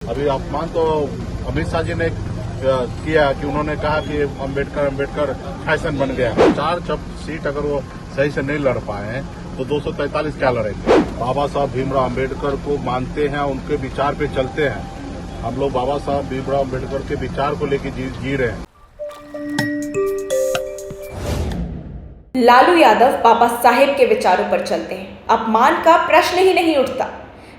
अभी अपमान तो अमित शाह जी ने किया कि उन्होंने कहा कि अम्बेडकर फैशन बन गया। 4 सीट अगर वो सही से नहीं लड़ पाए तो 243 क्या लड़ेंगे। बाबा साहब भीमराव अम्बेडकर को मानते हैं, उनके विचार पे चलते हैं। हम लोग बाबा साहब भीमराव अम्बेडकर के विचार को लेकर जी रहे हैं। लालू यादव बाबा साहेब के विचारों पर चलते हैं, अपमान का प्रश्न ही नहीं उठता।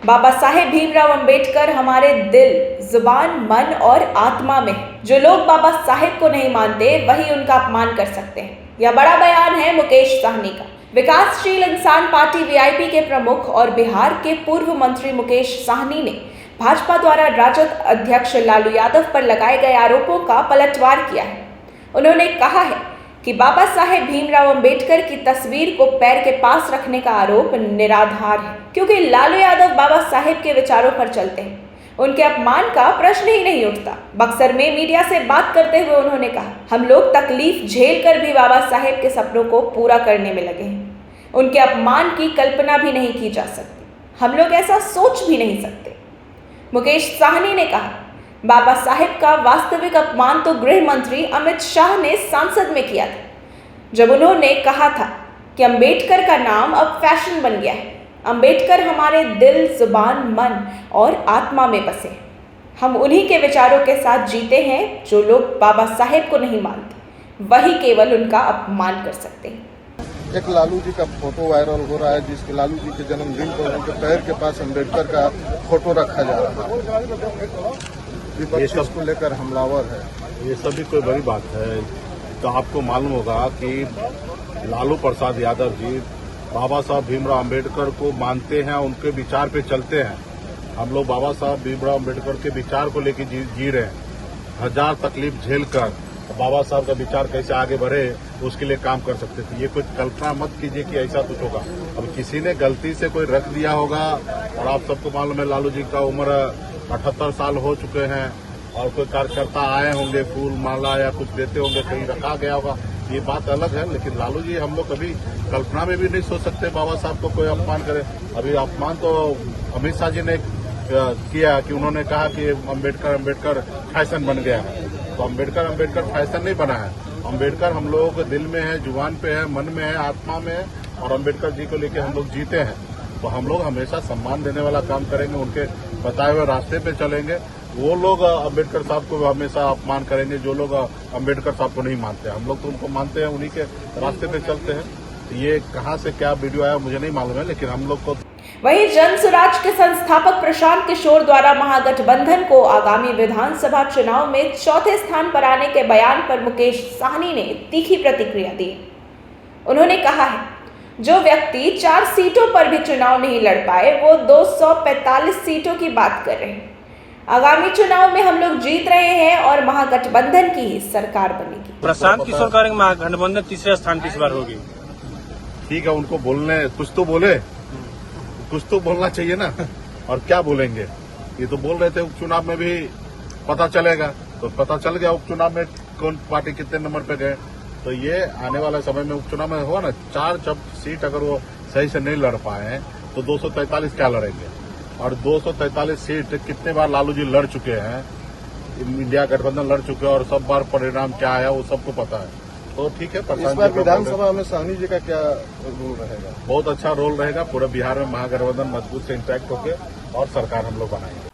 बाबा साहेब भीमराव अंबेडकर हमारे दिल, जुबान, मन और आत्मा में है। जो लोग बाबा साहेब को नहीं मानते वही उनका अपमान कर सकते हैं। यह बड़ा बयान है मुकेश साहनी का। विकासशील इंसान पार्टी वीआईपी के प्रमुख और बिहार के पूर्व मंत्री मुकेश साहनी ने भाजपा द्वारा राजद अध्यक्ष लालू यादव पर लगाए गए आरोपों का पलटवार किया है। उन्होंने कहा है कि बाबा साहेब भीमराव अंबेडकर की तस्वीर को पैर के पास रखने का आरोप निराधार है, क्योंकि लालू यादव बाबा साहेब के विचारों पर चलते हैं। उनके अपमान का प्रश्न ही नहीं उठता। बक्सर में मीडिया से बात करते हुए उन्होंने कहा, हम लोग तकलीफ झेल कर भी बाबा साहेब के सपनों को पूरा करने में लगे हैं। उनके अपमान की कल्पना भी नहीं की जा सकती। हम लोग ऐसा सोच भी नहीं सकते। मुकेश साहनी ने कहा, बाबा साहेब का वास्तविक अपमान तो गृह मंत्री अमित शाह ने संसद में किया था, जब उन्होंने कहा था कि अंबेडकर का नाम अब फैशन बन गया है। अंबेडकर हमारे दिल, जुबान, मन और आत्मा में बसे हैं। हम उन्हीं के विचारों के साथ जीते हैं। जो लोग बाबा साहेब को नहीं मानते वही केवल उनका अपमान कर सकते हैं। एक लालू जी का फोटो वायरल हो रहा है, जिसके लालू जी के जन्मदिन पर उनके पैर के पास अंबेडकर का फोटो रखा जा रहा है। विपक्ष इसको लेकर हमलावर है। ये सभी कोई बड़ी बात है। तो आपको मालूम होगा कि लालू प्रसाद यादव जी बाबा साहब भीमराव अम्बेडकर को मानते हैं, उनके विचार पे चलते हैं। हम लोग बाबा साहब भीमराव अम्बेडकर के विचार को लेकर जी रहे हैं। 1000 तकलीफ झेल कर बाबा साहब का विचार कैसे आगे बढ़े उसके लिए काम कर सकते थे। ये कुछ कल्पना मत कीजिए कि ऐसा कुछ होगा। अब किसी ने गलती से कोई रख दिया होगा, और आप सबको मालूम है लालू जी का उम्र 78 साल हो चुके हैं, और कोई कार्यकर्ता आए होंगे, फूल माला या कुछ देते होंगे, कहीं रखा गया होगा, ये बात अलग है। लेकिन लालू जी हम लोग कभी कल्पना में भी नहीं सोच सकते बाबा साहब को कोई अपमान करे। अभी अपमान तो अमित शाह जी ने किया कि उन्होंने कहा कि अम्बेडकर फैशन बन गया है। तो अम्बेडकर फैशन नहीं बना है। अम्बेडकर हम लोगों के दिल में है, जुबान पे है, मन में है, आत्मा में है, और अम्बेडकर जी को लेकर हम लोग जीते हैं। तो हम लोग हमेशा सम्मान देने वाला काम करेंगे, उनके बताए हुए रास्ते पे चलेंगे। वो लोग अम्बेडकर साहब को हमेशा अपमान करेंगे जो लोग अम्बेडकर साहब को नहीं मानते। हम लोग तो उनको मानते हैं, उन्हीं के रास्ते पे चलते हैं। ये कहाँ से क्या वीडियो आया मुझे नहीं मालूम है, लेकिन हम लोग को। वहीं जन स्वराज के संस्थापक प्रशांत किशोर द्वारा महागठबंधन को आगामी विधानसभा चुनाव में चौथे स्थान पर आने के बयान पर मुकेश साहनी ने तीखी प्रतिक्रिया दी। उन्होंने कहा है, जो व्यक्ति 4 सीटों पर भी चुनाव नहीं लड़ पाए वो 245 सीटों की बात कर रहे हैं। आगामी चुनाव में हम लोग जीत रहे हैं और महागठबंधन की ही सरकार बनेगी। प्रशांत किशोर करेंगे महागठबंधन तीसरे स्थान इस बार होगी। ठीक है, उनको बोलने कुछ तो बोले, कुछ तो बोलना चाहिए ना। और क्या बोलेंगे? ये तो बोल रहे थे उपचुनाव में भी पता चलेगा, तो पता चल गया उपचुनाव में कौन पार्टी कितने नंबर पे गए। तो ये आने वाले समय में उपचुनाव में होगा ना, 4 सीट अगर वो सही से नहीं लड़ पाए तो 243 क्या लड़ेंगे। और 243 सीट कितने बार लालू जी लड़ चुके हैं, इंडिया गठबंधन लड़ चुके हैं, और सब बार परिणाम क्या आया वो सबको पता है। तो ठीक है, इस बार विधानसभा में साहनी जी का क्या रोल रहेगा? बहुत अच्छा रोल रहेगा। पूरे बिहार में महागठबंधन मजबूत से इंटैक्ट होके और सरकार हम लोग बनाएंगे।